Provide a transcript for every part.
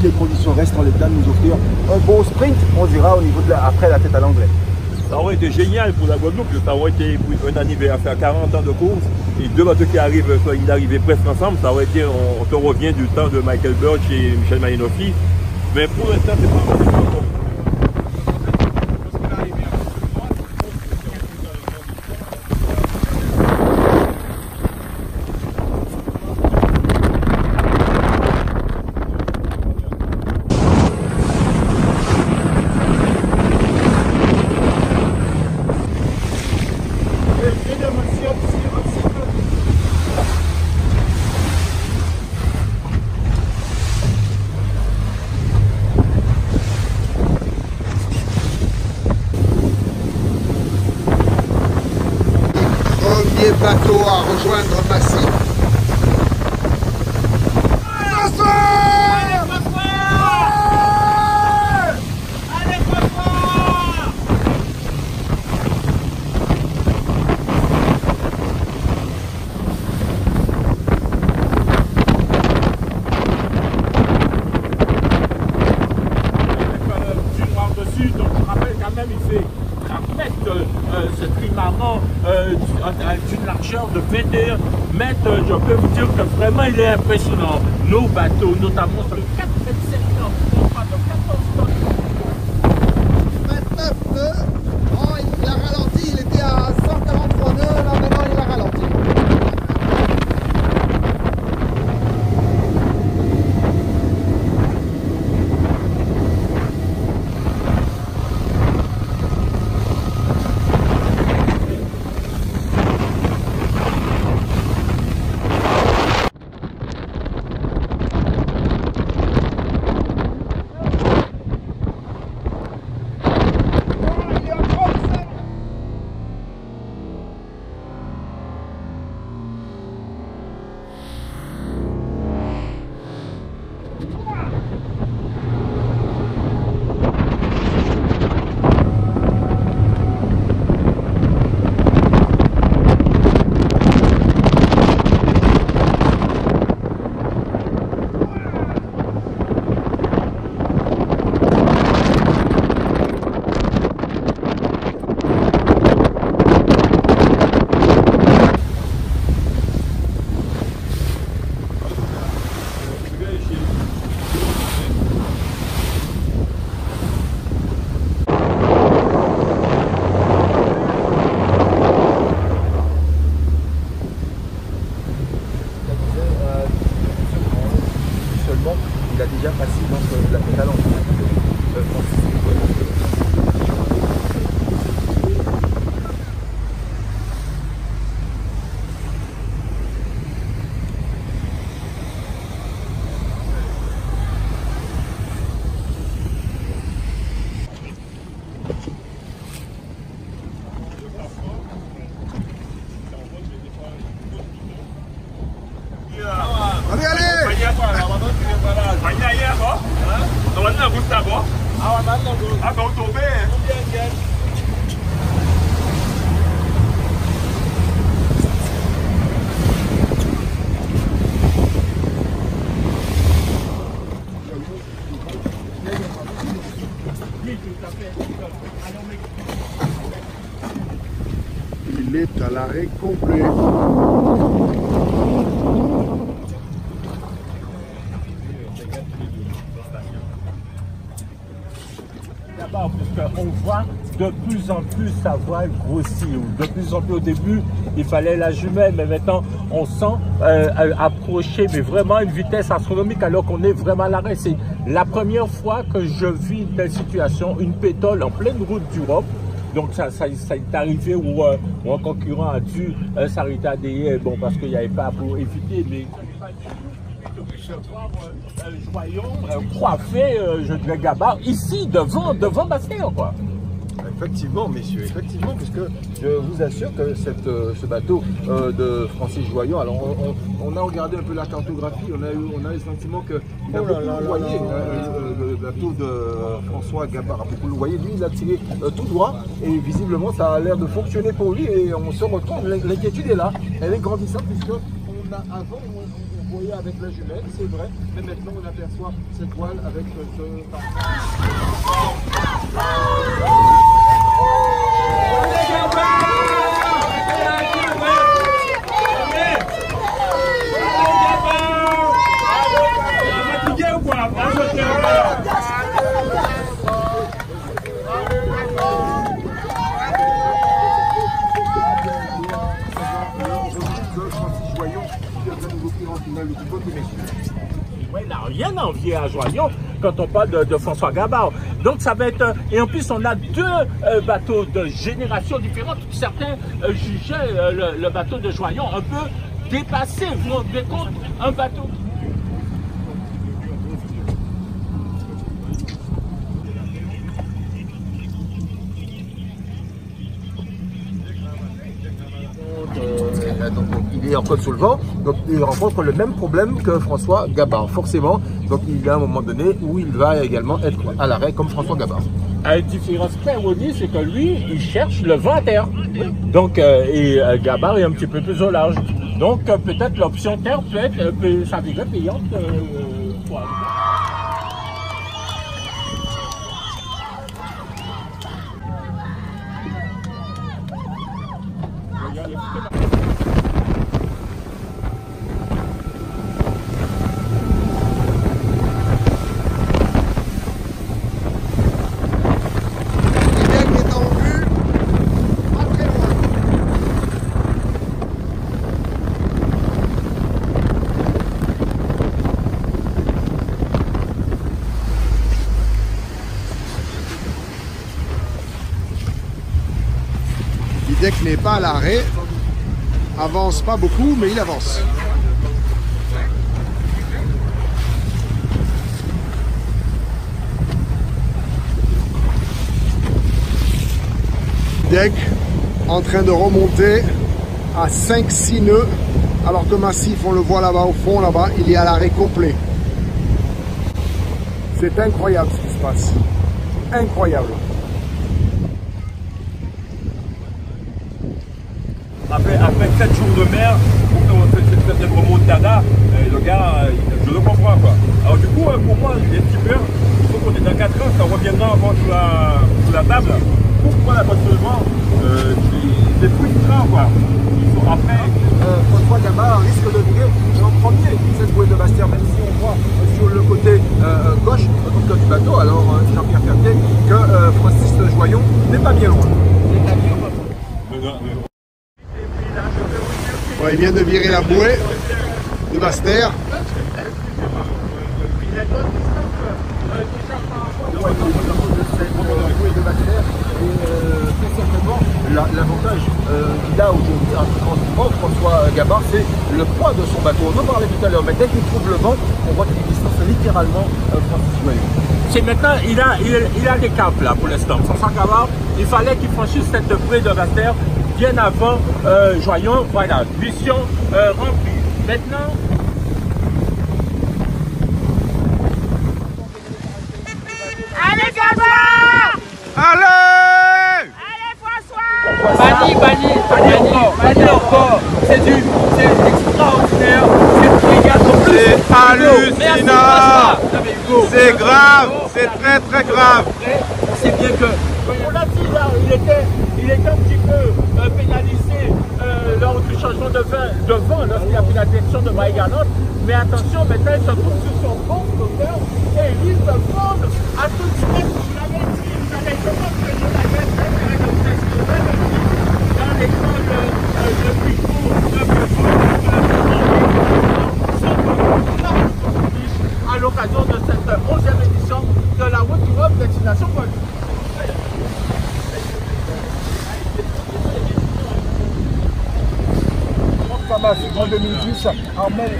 les conditions restent en l'état, de nous offrir un bon sprint, on dira, au niveau de après la tête à l'anglais. Ça aurait été génial pour la Guadeloupe, ça aurait été un anniversaire à faire 40 ans de course et deux bateaux qui arrivent, ils arrivaient presque ensemble, ça aurait été, on te revient du temps de Michael Birch et Michel Malinowski. Mais pour l'instant, c'est pas encore. Bateau à rejoindre Massy. Donc je rappelle quand même, il fait 30 mètres ce trimaran d'une largeur de 21 mètres. Je peux vous dire que vraiment il est impressionnant. Nos bateaux, notamment sur le 4 mètres 50, on parle de 14 tonnes. 29 nœuds. Oh, il a ralenti, il était à 143 nœuds, là maintenant il a ralenti. Il a déjà passé dans la pétale en Allez, allez! Il est à l'arrêt complet. D'abord, puisqu'on voit de plus en plus sa voile grossir. De plus en plus au début, il fallait la jumelle, mais maintenant on sent approcher, mais vraiment une vitesse astronomique alors qu'on est vraiment à l'arrêt. C'est la première fois que je vis une telle situation, une pétole en pleine route d'Europe. Donc ça est arrivé où un concurrent a dû s'arrêter à des bon, parce qu'il n'y avait pas pour éviter, mais Joyon coiffé, je dirais Gabard, ici devant Bastille, quoi. Effectivement, messieurs, effectivement, puisque je vous assure que ce bateau de Francis Joyon, alors on a regardé un peu la cartographie, on a le sentiment qu'il a beaucoup loyé, le bateau de François Gabard a beaucoup loyé, lui il a tiré tout droit et visiblement ça a l'air de fonctionner pour lui et on se retrouve, l'inquiétude est là, elle est grandissante puisque on avant, on voyait avec la jumelle, c'est vrai, mais maintenant on aperçoit cette voile avec ce... Ouais, il n'a rien à envier à Joyon quand on parle de François Gabard. Donc ça va être... Et en plus, on a deux bateaux de générations différentes. Certains jugeaient le bateau de Joyon un peu dépassé. Vous vous rendez compte? Un bateau... Donc, il est en côte sous le vent, donc il rencontre le même problème que François Gabard, forcément. Donc il y a un moment donné où il va également être à l'arrêt comme François Gabard. À une différence claire, Wody, c'est que lui, il cherche le vent à terre. Donc, Gabard est un petit peu plus au large. Donc, peut-être l'option terre peut être, ça devrait payante pour arriver. L'IDEC n'est pas à l'arrêt, avance pas beaucoup, mais il avance. L'IDEC en train de remonter à 5-6 nœuds, alors que Massif, on le voit là-bas au fond, là-bas, il est à l'arrêt complet. C'est incroyable ce qui se passe. Incroyable. Après 7 jours de mer, cette remontada, le gars, je le comprends quoi. Alors du coup, pour moi, les skippers, il faut qu'on est dans 4 ans, ça reviendra encore sous la table. Pourquoi la botte de vent c'est frustrant quoi. Après, François Gabard risque de virer en premier cette bouée de Bastère, même si on voit sur le côté gauche donc, du bateau, alors Jean-Pierre Cartier, que Francis Joyon n'est pas bien loin. Ouais, il vient de virer la bouée de Bastère. L'avantage qu'il a aujourd'hui en François Gabard, c'est le poids de son bateau. On en parlait tout à l'heure, mais dès qu'il trouve le vent, on voit qu'il distance littéralement Francis Joyon. C'est maintenant, il a des caps là pour l'instant. François Gabard, il fallait qu'il franchisse cette bouée de Bastère bien avant Joyon. Voilà, mission remplie. Maintenant, allez Gabard! Allez! Allez François! Banni encore. C'est extraordinaire. C'est hallucinant! C'est grave! C'est très très grave! On sait bien que, comme on l'a dit là, il était un petit peu pénalisé lors du changement de vent lorsqu'il a pris la direction de Marie-Galante. Mais attention, maintenant il se trouve sur son bon moteur et il risque de prendre à toute vitesse. Vous l'avez dit, vous avez commencé de la guerre dans l'école de Picot, à l'occasion de cette 11e édition de la Route du Rhum destination Guadeloupe. En 2010, Armel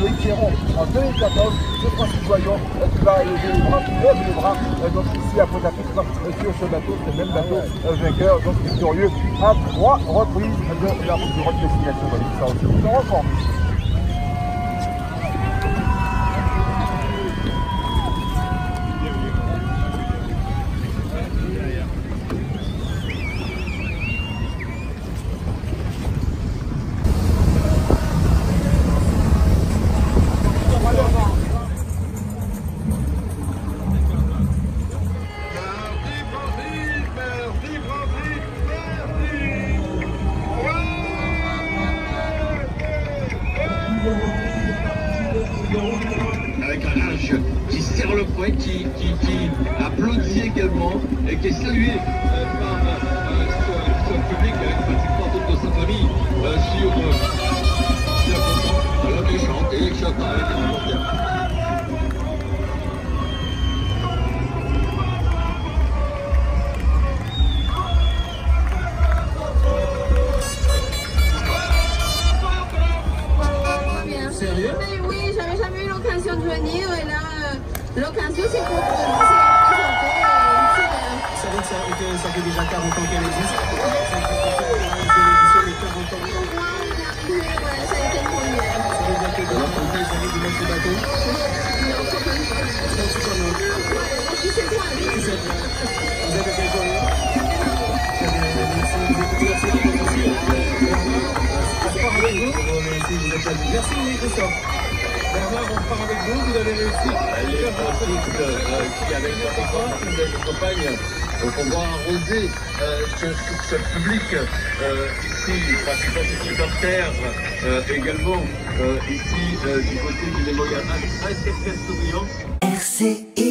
Loïc Héron en 2014, c'est Francis Joyon qui va lever les bras donc ici à Pointe-à-Pitre sur ce bateau, ce même bateau vainqueur, donc victorieux à 3 reprises de la Route du Rhum destination Guadeloupe. Ça aussi, vous en rencontre. Pierre Lefouet qui applaudit également et qui est salué par son public avec pratiquement toute sa famille sur l'homme qui chante et qui chante avec les reporters. Sérieux? Mais oui, j'avais jamais eu l'occasion de venir et là, l'occasion c'est pour présenter Vous savez que ça fait déjà 40 ans qu'elle existe. C'est les 40 ans. Pour moi, ouais, ça a été une première. Ça veut dire que demain, quand vous allez vous mettre le bateau. Qui c'est toi? Vous êtes à quel journée? Merci Christophe. Bernard, on part avec vous, vous avez réussi. Les pratiques qui avec votre campagne, donc on va arroser ce public ici, pratiquement ces supporters, également ici du côté du mémorial. Très souriant. RCI.